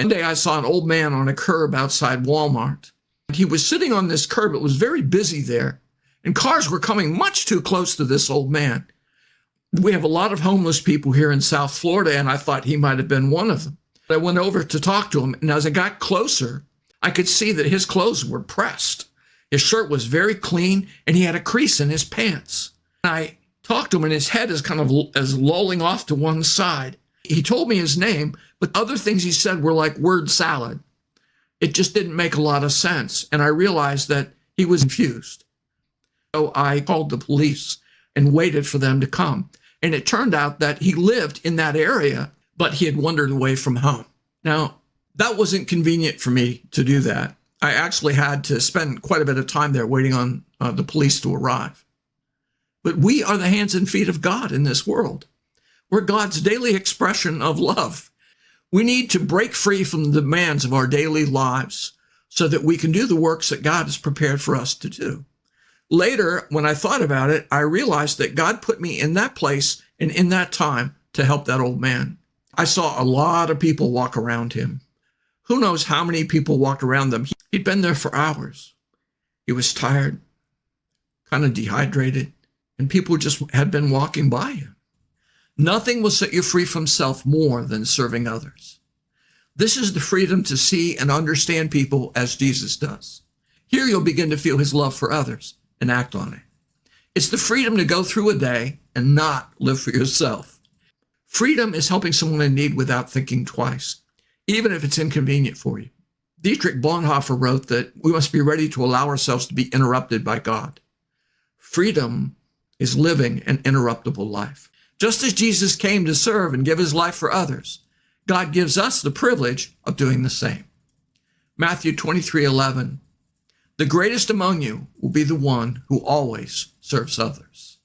And one day I saw an old man on a curb outside Walmart. He was sitting on this curb. It was very busy there, and cars were coming much too close to this old man. We have a lot of homeless people here in South Florida, and I thought he might have been one of them. I went over to talk to him, and as I got closer, I could see that his clothes were pressed. His shirt was very clean, and he had a crease in his pants. I talked to him, and his head is kind of as lolling off to one side. He told me his name, but other things he said were like word salad. It just didn't make a lot of sense, and I realized that he was confused. So I called the police and waited for them to come. And it turned out that he lived in that area, but he had wandered away from home. Now, that wasn't convenient for me to do that. I actually had to spend quite a bit of time there waiting on the police to arrive. But we are the hands and feet of God in this world. We're God's daily expression of love. We need to break free from the demands of our daily lives so that we can do the works that God has prepared for us to do. Later, when I thought about it, I realized that God put me in that place and in that time to help that old man. I saw a lot of people walk around him. Who knows how many people walked around them? He'd been there for hours. He was tired, kind of dehydrated, and people just had been walking by him. Nothing will set you free from self more than serving others. This is the freedom to see and understand people as Jesus does. Here you'll begin to feel his love for others and act on it. It's the freedom to go through a day and not live for yourself. Freedom is helping someone in need without thinking twice, even if it's inconvenient for you. Dietrich Bonhoeffer wrote that we must be ready to allow ourselves to be interrupted by God. Freedom is living an interruptible life. Just as Jesus came to serve and give his life for others, God gives us the privilege of doing the same. Matthew 23:11, the greatest among you will be the one who always serves others.